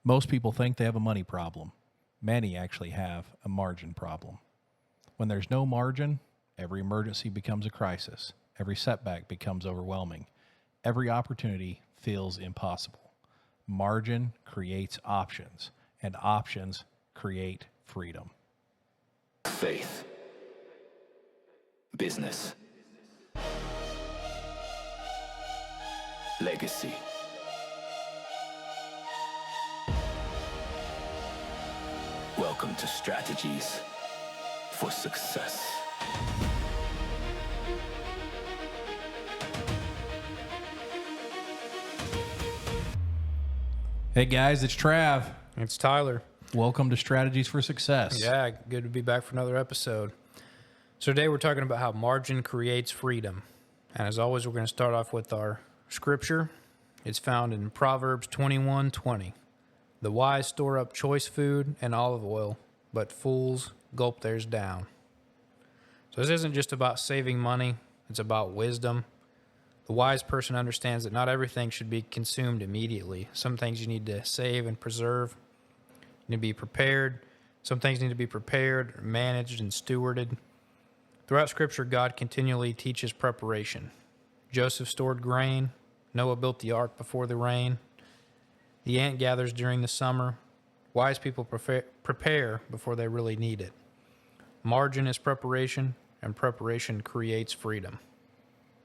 Most people think they have a money problem. Many actually have a margin problem. When there's no margin, every emergency becomes a crisis. Every setback becomes overwhelming. Every opportunity feels impossible. Margin creates options, and options create freedom. Faith, business, legacy. Welcome to Strategies for Success. Hey guys, it's Trav. It's Tyler. Welcome to Strategies for Success. Yeah, good to be back for another episode. So today we're talking about how margin creates freedom. And as always, we're going to start off with our scripture. It's found in Proverbs 21:20. The wise store up choice food and olive oil, but fools gulp theirs down. So this isn't just about saving money, it's about wisdom. The wise person understands that not everything should be consumed immediately. Some things you need to save and preserve. You need to be prepared. Some things need to be prepared, managed, and stewarded. Throughout Scripture, God continually teaches preparation. Joseph stored grain. Noah built the ark before the rain. The ant gathers during the summer. Wise people prepare before they really need it. Margin is preparation, and preparation creates freedom.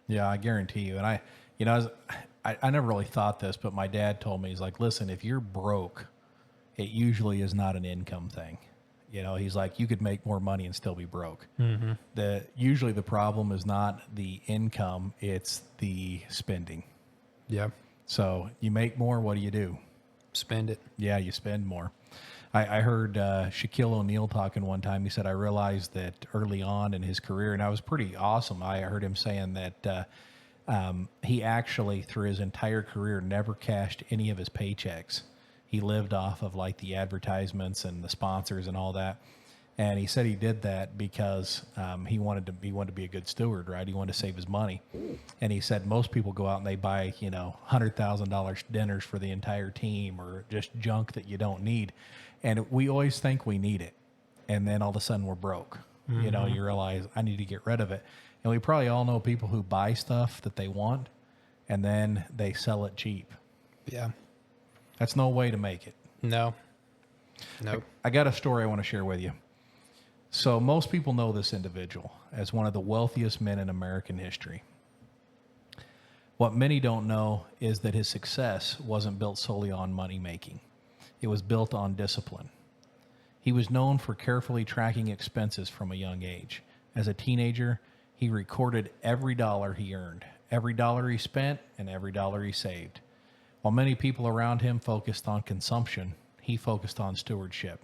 Yeah, I guarantee you. And I never really thought this, but my dad told me, he's like, listen, if you're broke, it usually is not an income thing. You know, he's like, you could make more money and still be broke. Mm-hmm. Usually the problem is not the income, it's the spending. Yeah. So you make more, what do? Spend it. Yeah, you spend more. I heard Shaquille O'Neal talking one time. He said, I realized that early on in his career, and that was pretty awesome. I heard him saying that he actually, through his entire career, never cashed any of his paychecks. He lived off of like the advertisements and the sponsors and all that. And he said he did that because he wanted to be a good steward, right? He wanted to save his money. And he said most people go out and they buy, $100,000 dinners for the entire team or just junk that you don't need. And we always think we need it. And then all of a sudden we're broke. Mm-hmm. You realize I need to get rid of it. And we probably all know people who buy stuff that they want and then they sell it cheap. Yeah. That's no way to make it. No. I got a story I want to share with you. So most people know this individual as one of the wealthiest men in American history. What many don't know is that his success wasn't built solely on money making. It was built on discipline. He was known for carefully tracking expenses from a young age. As a teenager, he recorded every dollar he earned, every dollar he spent, and every dollar he saved. While many people around him focused on consumption, he focused on stewardship.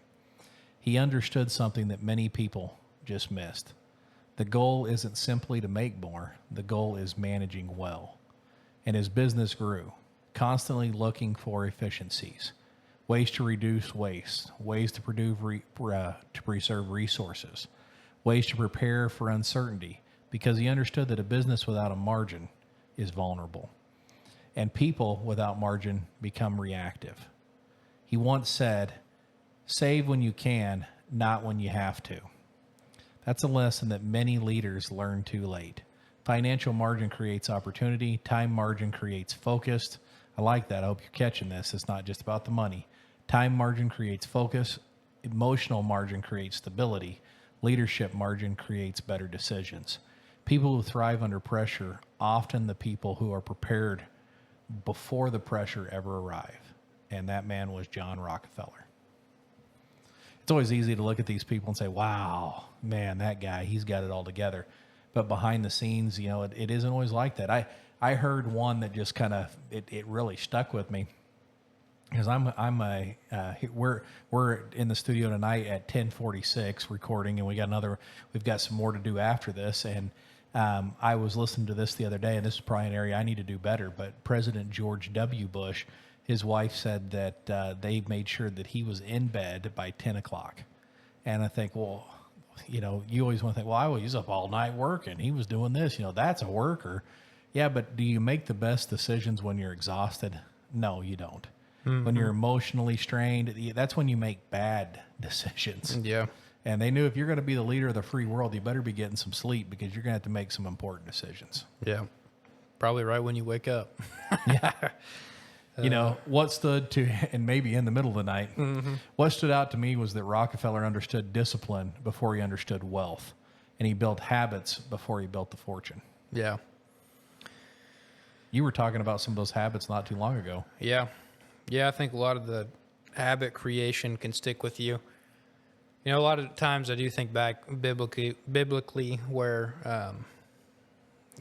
He understood something that many people just missed. The goal isn't simply to make more. The goal is managing well. And his business grew, constantly looking for efficiencies, ways to reduce waste, ways to preserve resources, ways to prepare for uncertainty, because he understood that a business without a margin is vulnerable. And people without margin become reactive. He once said, save when you can, not when you have to. That's a lesson that many leaders learn too late. Financial margin creates opportunity. Time margin creates focus. I like that. I hope you're catching this. It's not just about the money. Time margin creates focus. Emotional margin creates stability. Leadership margin creates better decisions. People who thrive under pressure, often the people who are prepared before the pressure ever arrive. And that man was John Rockefeller. It's always easy to look at these people and say, wow, man, that guy, he's got it all together. But behind the scenes, it isn't always like that. I heard one that just kind of, it really stuck with me. Because we're in the studio tonight at 10:46 recording, and we've got some more to do after this. And I was listening to this the other day, and this is probably an area I need to do better. But President George W. Bush, his wife said that they made sure that he was in bed by 10 o'clock. And I think, well, you always want to think, well, he's up all night working. He was doing this. That's a worker. Yeah, but do you make the best decisions when you're exhausted? No, you don't. when you're emotionally strained, that's when you make bad decisions. Yeah. And they knew if you're going to be the leader of the free world, you better be getting some sleep because you're going to have to make some important decisions. Yeah. Probably right when you wake up. You know, what stood to, and maybe in the middle of the night, what stood out to me was that Rockefeller understood discipline before he understood wealth. And he built habits before he built the fortune. Yeah. You were talking about some of those habits not too long ago. Yeah. Yeah, I think a lot of the habit creation can stick with you. You know, a lot of times I do think back biblically where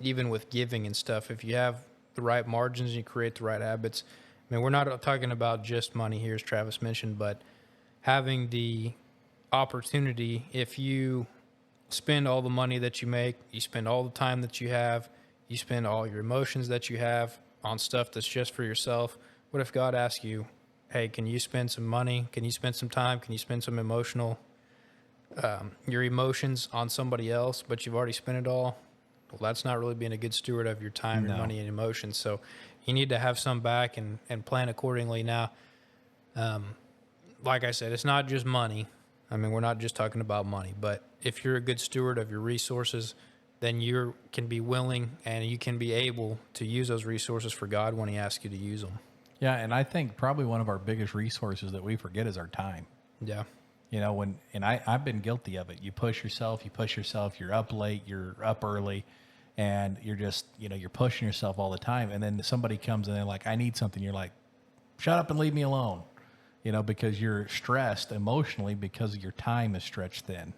even with giving and stuff, if you have the right margins and you create the right habits, I mean, we're not talking about just money here, as Travis mentioned, but having the opportunity, if you spend all the money that you make, you spend all the time that you have, you spend all your emotions that you have on stuff that's just for yourself. What if God asks you, hey, can you spend some money? Can you spend some time? Can you spend some your emotions on somebody else, but you've already spent it all? Well, that's not really being a good steward of your time, your money, and emotions. So you need to have some back and plan accordingly. Now, like I said, it's not just money. I mean, we're not just talking about money, but if you're a good steward of your resources, then you can be willing and you can be able to use those resources for God when he asks you to use them. Yeah, and I think probably one of our biggest resources that we forget is our time. Yeah. You know, I've been guilty of it. You push yourself, you're up late, you're up early, and you're just, you're pushing yourself all the time. And then somebody comes in and they're like, I need something. You're like, shut up and leave me alone, because you're stressed emotionally because your time is stretched thin.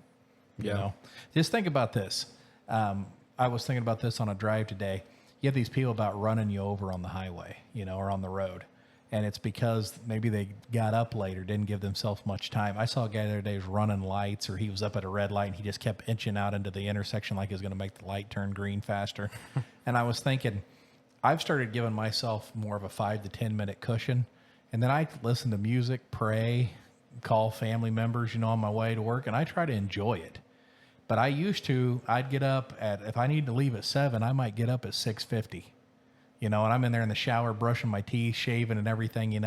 You know, just think about this. I was thinking about this on a drive today. You have these people about running you over on the highway, or on the road. And it's because maybe they got up late or didn't give themselves much time. I saw a guy the other day was running lights, or he was up at a red light and he just kept inching out into the intersection like he was going to make the light turn green faster. And I was thinking, I've started giving myself more of a 5 to 10 minute cushion. And then I listen to music, pray, call family members, on my way to work, and I try to enjoy it. But I'd get up if I need to leave at 7, I might get up at 6:50. And I'm in there in the shower, brushing my teeth, shaving and everything,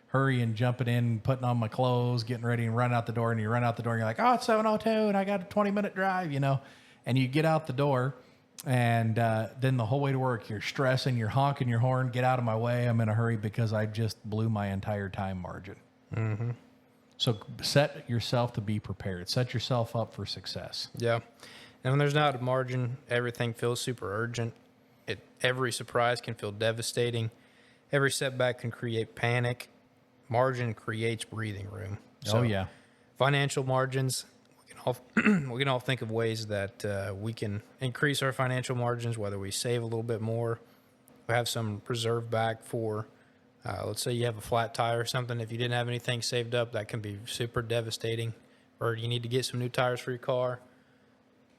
hurrying, jumping in, putting on my clothes, getting ready and run out the door. And you run out the door and you're like, oh, it's 7:02 and I got a 20-minute drive, and you get out the door and then the whole way to work, you're stressing, you're honking your horn, get out of my way. I'm in a hurry because I just blew my entire time margin. Mm-hmm. So set yourself to be prepared. Set yourself up for success. Yeah. And when there's not a margin, everything feels super urgent. Every surprise can feel devastating. Every setback can create panic. Margin creates breathing room. So financial margins, we can all think of ways that we can increase our financial margins, whether we save a little bit more, we have some reserve back for, let's say you have a flat tire or something. If you didn't have anything saved up, that can be super devastating. Or you need to get some new tires for your car.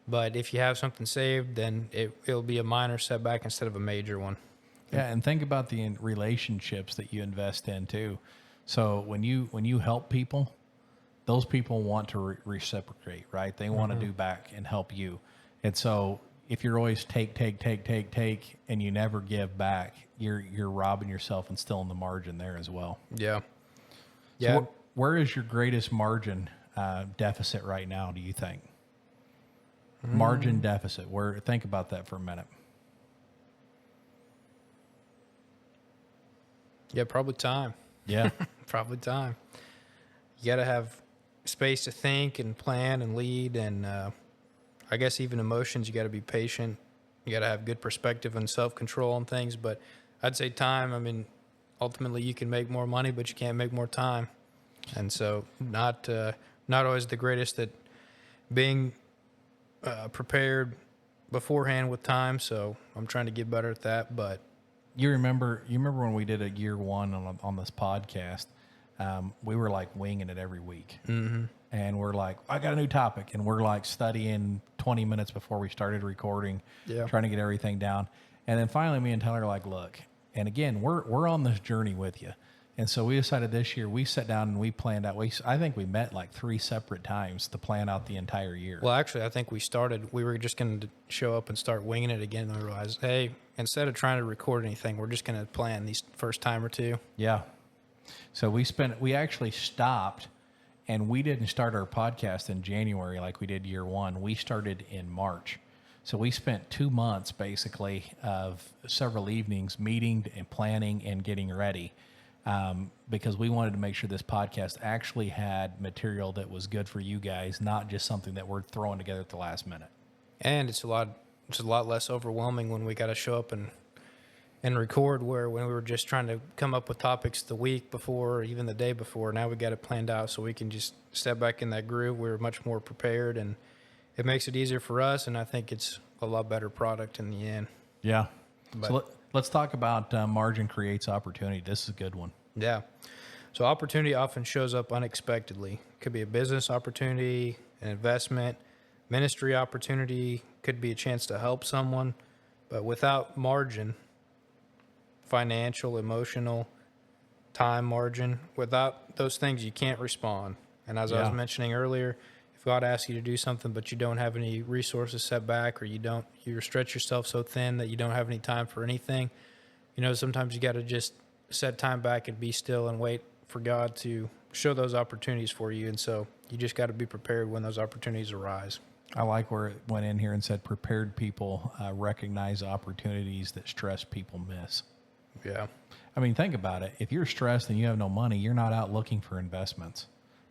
But if you have something saved, then it'll be a minor setback instead of a major one. Yeah, and think about the relationships that you invest in too. So when you help people, those people want to reciprocate, right? They want to do back and help you. And so if you're always take, and you never give back, you're robbing yourself and still in the margin there as well. Yeah. Yeah. So where is your greatest margin deficit right now, do you think? Margin deficit. Think about that for a minute. Yeah, probably time. Yeah. Probably time. You got to have space to think and plan and lead, and I guess even emotions. You got to be patient. You got to have good perspective and self-control on things. But I'd say time. I mean, ultimately you can make more money, but you can't make more time. And so not always the greatest at being prepared beforehand with time. So I'm trying to get better at that. But you remember when we did a year one on this podcast, we were like winging it every week. Mm-hmm. And we're like, I got a new topic. And we're like studying 20 minutes before we started recording, trying to get everything down. And then finally me and Tyler are like, look, and again, we're on this journey with you. And so we decided this year, we sat down and we planned out. I think we met like 3 separate times to plan out the entire year. Well, actually, I think we were just going to show up and start winging it again. And we realized, hey, instead of trying to record anything, we're just going to plan these first time or two. Yeah. So we actually stopped, and we didn't start our podcast in January like we did year one. We started in March. So we spent 2 months basically of several evenings meeting and planning and getting ready, because we wanted to make sure this podcast actually had material that was good for you guys, not just something that we're throwing together at the last minute. And it's a lot less overwhelming when we got to show up and record, where when we were just trying to come up with topics the week before or even the day before. Now we got it planned out so we can just step back in that groove. We're much more prepared, and it makes it easier for us, and I think it's a lot better product in the end. Yeah. So let's talk about margin creates opportunity. This is a good one. Yeah. So opportunity often shows up unexpectedly. Could be a business opportunity, an investment, ministry opportunity, could be a chance to help someone. But without margin, financial, emotional, time margin, without those things, you can't respond. And as I was mentioning earlier, if God asks you to do something, but you don't have any resources set back, or you stretch yourself so thin that you don't have any time for anything, sometimes you got to just set time back and be still and wait for God to show those opportunities for you. And so you just got to be prepared when those opportunities arise. I like where it went in here and said prepared people recognize opportunities that stressed people miss. Yeah. I mean, think about it. If you're stressed and you have no money, you're not out looking for investments.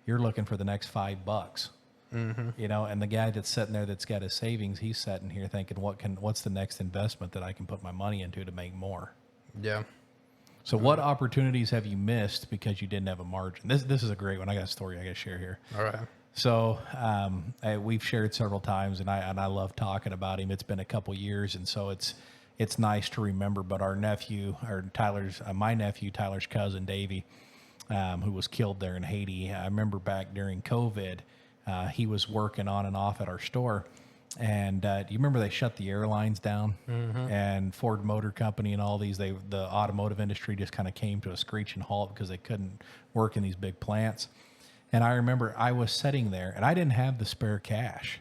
You're looking for the next $5. Mm-hmm. And the guy that's sitting there that's got his savings, he's sitting here thinking, what's the next investment that I can put my money into to make more? Yeah. So what opportunities have you missed because you didn't have a margin? This is a great one. I got a story I got to share here. All right. So we've shared several times, and I love talking about him. It's been a couple years, and so it's nice to remember. But my nephew, Tyler's cousin, Davey, who was killed there in Haiti. I remember back during COVID, he was working on and off at our store. And do you remember they shut the airlines down? Mm-hmm. And Ford Motor Company and all these, the automotive industry just kind of came to a screeching halt because they couldn't work in these big plants. And I remember I was sitting there, and I didn't have the spare cash.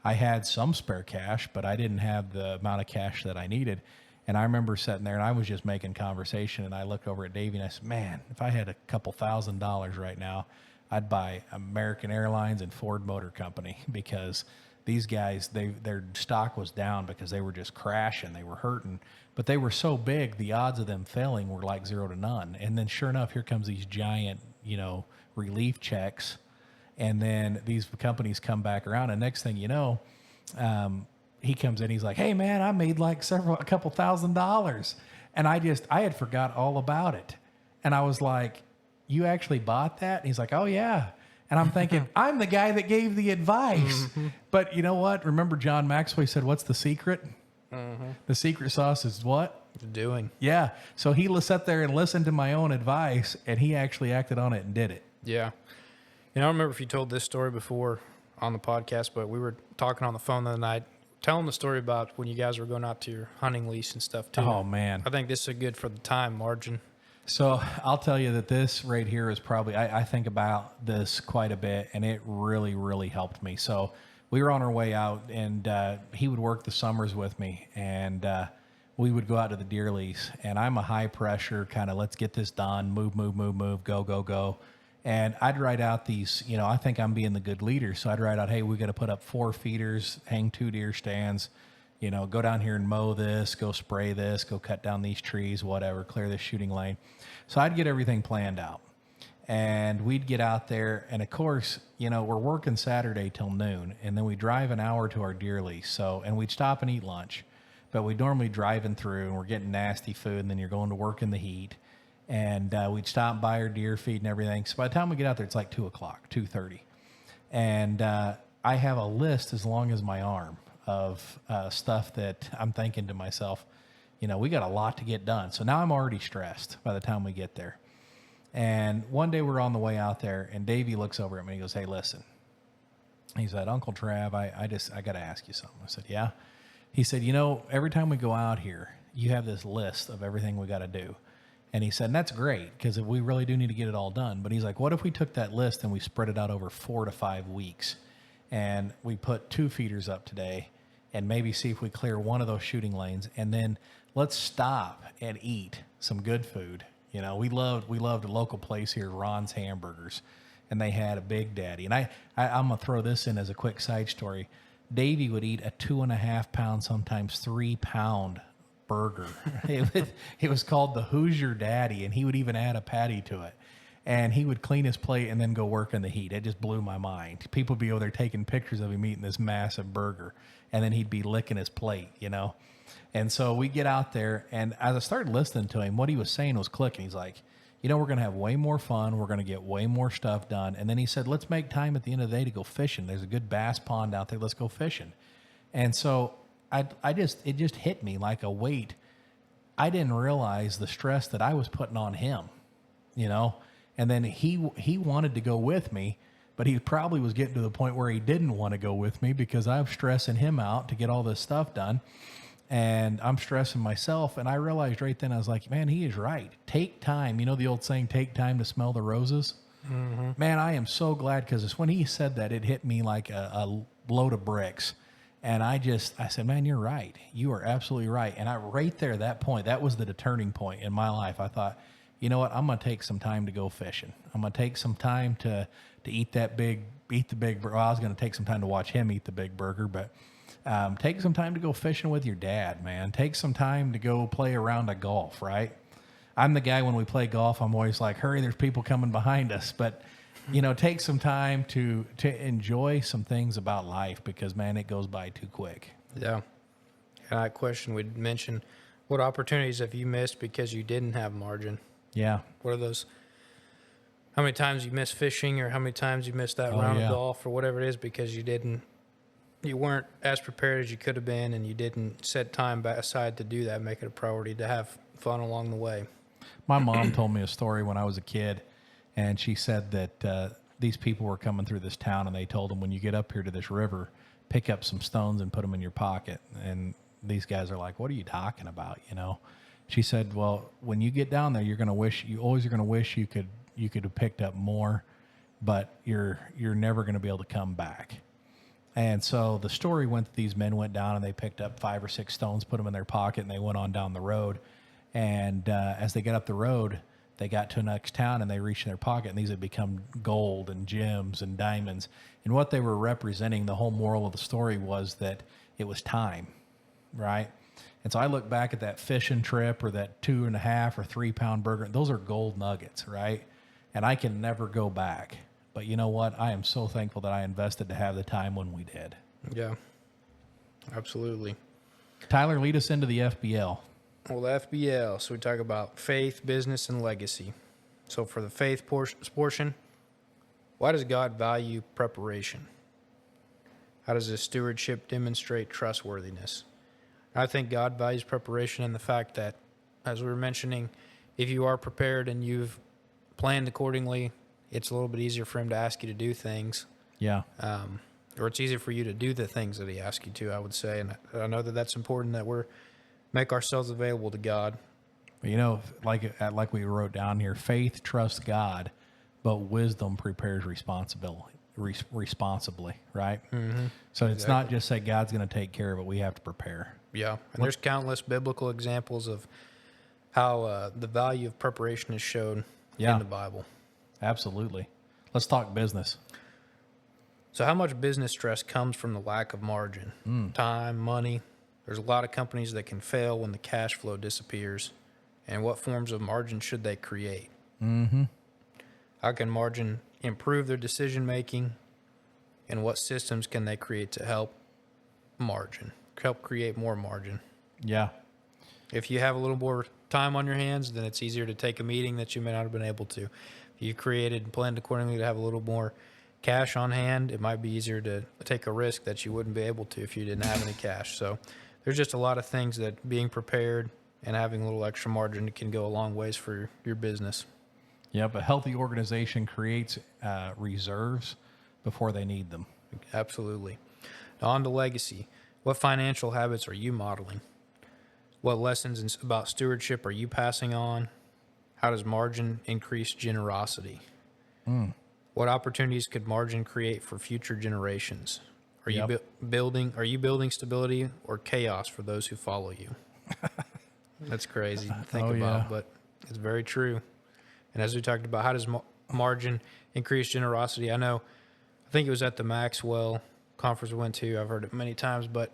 I had some spare cash, but I didn't have the amount of cash that I needed. And I remember sitting there, and I was just making conversation, and I looked over at Davey, and I said, man, if I had a couple $1,000s right now, I'd buy American Airlines and Ford Motor Company, because these guys, their stock was down because they were just crashing. They were hurting. But they were so big, the odds of them failing were like 0 to none. And then sure enough, here comes these giant, relief checks. And then these companies come back around. And next thing you know, he comes in, he's like, hey, man, I made like a couple $1,000s. And I had forgot all about it. And I was like, you actually bought that? And he's like, oh, yeah. And I'm thinking, I'm the guy that gave the advice. Mm-hmm. But you know what? Remember John Maxwell said, what's the secret? Mm-hmm. The secret sauce is what? Doing. Yeah. So he sat there and listened to my own advice, and he actually acted on it and did it. Yeah. I don't remember if you told this story before on the podcast, but we were talking on the phone the other night, telling the story about when you guys were going out to your hunting lease and stuff too. Oh, man. I think this is good for the time margin. So I'll tell you that this right here is probably, I think about this quite a bit, and it really, really helped me. So we were on our way out, and he would work the summers with me, and we would go out to the deer lease. And I'm a high pressure kind of, let's get this done, move, go, go, go. And I'd write out these, I think I'm being the good leader. So I'd write out, hey, we got to put up 4 feeders, hang 2 deer stands, go down here and mow this, go spray this, go cut down these trees, whatever, clear this shooting lane. So I'd get everything planned out. And we'd get out there. And of course, we're working Saturday till noon. And then we drive an hour to our deer lease. And we'd stop and eat lunch. But we'd normally driving through, and we're getting nasty food. And then you're going to work in the heat. And we'd stop and buy our deer feed and everything. So by the time we get out there, it's like 2 o'clock, 2:30. And I have a list as long as my arm of stuff that I'm thinking to myself, we got a lot to get done. So now I'm already stressed by the time we get there. And one day we're on the way out there, and Davey looks over at me and he goes, hey, listen. He said, Uncle Trav, I got to ask you something. I said, yeah. He said, every time we go out here, you have this list of everything we got to do. And he said, and that's great, because we really do need to get it all done. But he's like, what if we took that list and we spread it out over 4 to 5 weeks? And we put 2 feeders up today, and maybe see if we clear one of those shooting lanes. And then let's stop and eat some good food, You know, we loved a local place here, Ron's Hamburgers, and they had a Big Daddy. And I'm gonna throw this in as a quick side story. Davey would eat a 2.5 pound, sometimes 3 pound burger. It was called the Hoosier Daddy, and he would even add a patty to it. And he would clean his plate and then go work in the heat. It just blew my mind. People would be over there taking pictures of him eating this massive burger, and then he'd be licking his plate, you know. And so we get out there, and as I started listening to him, what he was saying was clicking. He's like, you know, we're going to have way more fun. We're going to get way more stuff done. And then he said, let's make time at the end of the day to go fishing. There's a good bass pond out there. Let's go fishing. And so it just hit me like a weight. I didn't realize the stress that I was putting on him, you know. And then he wanted to go with me, but he probably was getting to the point where he didn't want to go with me because I'm stressing him out to get all this stuff done. And I'm stressing myself. And I realized right then, I was like, man, he is right. Take time. You know the old saying, take time to smell the roses? Mm-hmm. Man, I am so glad, because when he said that, it hit me like a load of bricks. And I said, man, you're right. You are absolutely right. And right there, that point, that was the turning point in my life. I thought, you know what? I'm going to take some time to go fishing. I'm going to take some time to eat the big burger. Well, I was going to take some time to watch him eat the big burger, but take some time to go fishing with your dad, man. Take some time to go play a round of golf, right? I'm the guy when we play golf, I'm always like, hurry, there's people coming behind us. But, you know, take some time to enjoy some things about life, because, man, it goes by too quick. Yeah. And that question we'd mention, what opportunities have you missed because you didn't have margin? Yeah. What are those? How many times you missed fishing, or how many times you missed that round of golf, or whatever it is, because you weren't as prepared as you could have been, and you didn't set time aside to do that, make it a priority to have fun along the way. My mom told me a story when I was a kid, and she said that these people were coming through this town, and they told them, when you get up here to this river, pick up some stones and put them in your pocket. And these guys are like, what are you talking about, you know? She said, well, when you get down there, you always are going to wish you could have picked up more, but you're never going to be able to come back. And so the story went that these men went down and they picked up 5 or 6 stones, put them in their pocket, and they went on down the road. And as they got up the road, they got to a next town and they reached in their pocket, and these had become gold and gems and diamonds. And what they were representing, the whole moral of the story, was that it was time, right? And so I look back at that fishing trip, or that 2.5 or 3 pound burger. Those are gold nuggets, right? And I can never go back. But you know what? I am so thankful that I invested to have the time when we did. Yeah, absolutely. Tyler, lead us into the FBL. Well, the FBL, so we talk about faith, business, and legacy. So for the faith portion, why does God value preparation? How does this stewardship demonstrate trustworthiness? I think God values preparation in the fact that, as we were mentioning, if you are prepared and you've planned accordingly, it's a little bit easier for him to ask you to do things. Yeah. Or it's easier for you to do the things that he asks you to, I would say. And I know that that's important, that we're make ourselves available to God. You know, like we wrote down here, faith trusts God, but wisdom prepares responsibly, right? Mm-hmm. So it's not just say God's going to take care of it. We have to prepare. Yeah. And there's countless biblical examples of how the value of preparation is shown in the Bible. Absolutely. Let's talk business. So how much business stress comes from the lack of margin? Time, money. There's a lot of companies that can fail when the cash flow disappears. And what forms of margin should they create? Mm-hmm. How can margin improve their decision making? And what systems can they create to help create more margin? Yeah. If you have a little more time on your hands, then it's easier to take a meeting that you may not have been able to. If you created and planned accordingly to have a little more cash on hand, it might be easier to take a risk that you wouldn't be able to if you didn't have any cash. So there's just a lot of things that being prepared and having a little extra margin can go a long ways for your business. Yep, a healthy organization creates reserves before they need them. Absolutely. Now on to legacy. What financial habits are you modeling? What lessons about stewardship are you passing on? How does margin increase generosity? What opportunities could margin create for future generations? Are you building stability or chaos for those who follow you? That's crazy to think about, but It's very true. And as we talked about, how does margin increase generosity? I think it was at the Maxwell conference we went to. I've heard it many times, but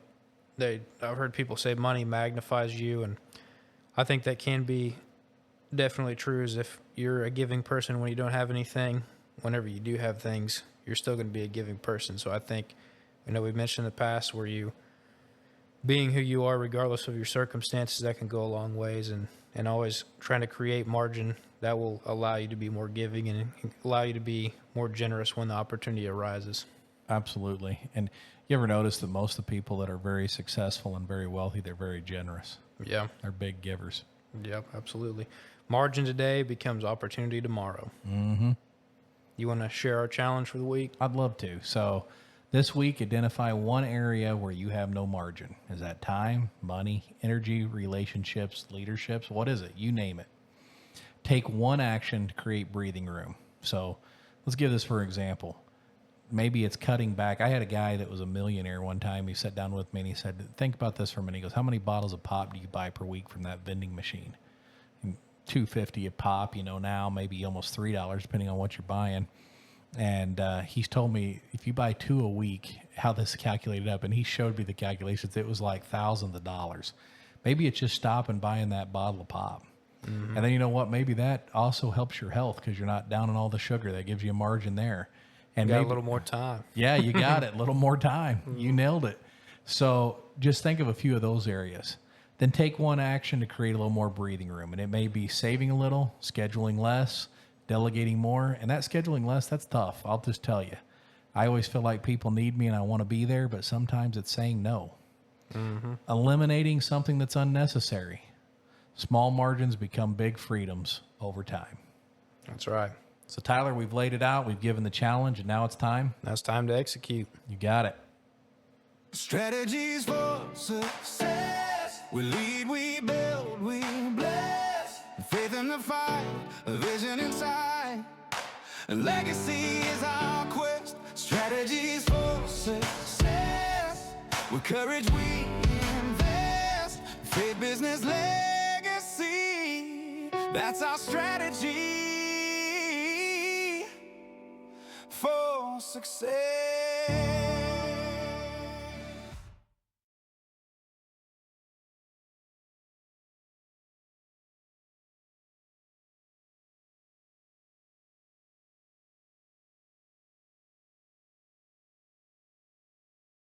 I've heard people say money magnifies you, and I think that can be definitely true. As if you're a giving person when you don't have anything, whenever you do have things, you're still going to be a giving person. So I think, we mentioned in the past where you being who you are, regardless of your circumstances, that can go a long ways, and always trying to create margin that will allow you to be more giving and allow you to be more generous when the opportunity arises. Absolutely. And you ever notice that most of the people that are very successful and very wealthy, they're very generous. Yeah. They're big givers. Yep, absolutely. Margin today becomes opportunity tomorrow. Mm-hmm. You want to share our challenge for the week? I'd love to. So this week, identify one area where you have no margin. Is that time, money, energy, relationships, leaderships? What is it? You name it. Take one action to create breathing room. So let's give this for example. Maybe it's cutting back. I had a guy that was a millionaire one time. He sat down with me and he said, think about this for a minute. He goes, how many bottles of pop do you buy per week from that vending machine? And $2.50 a pop, now maybe almost $3, depending on what you're buying. And he's told me, if you buy 2 a week, how this is calculated up. And he showed me the calculations. It was like thousands of dollars. Maybe it's just stopping buying that bottle of pop. Mm-hmm. And then you know what? Maybe that also helps your health because you're not down on all the sugar. That gives you a margin there. And got maybe a little more time. Yeah, you got it. A little more time. You nailed it. So just think of a few of those areas. Then take one action to create a little more breathing room. And it may be saving a little, scheduling less, delegating more. And that scheduling less, that's tough. I'll just tell you. I always feel like people need me and I want to be there, but sometimes it's saying no. Mm-hmm. Eliminating something that's unnecessary. Small margins become big freedoms over time. That's right. So, Tyler, we've laid it out. We've given the challenge, and now it's time. Now it's time to execute. You got it. Strategies for success. We lead, we build, we bless. Faith in the fight, a vision inside. A legacy is our quest. Strategies for success. With courage we invest. Faith, business, legacy. That's our strategy for success.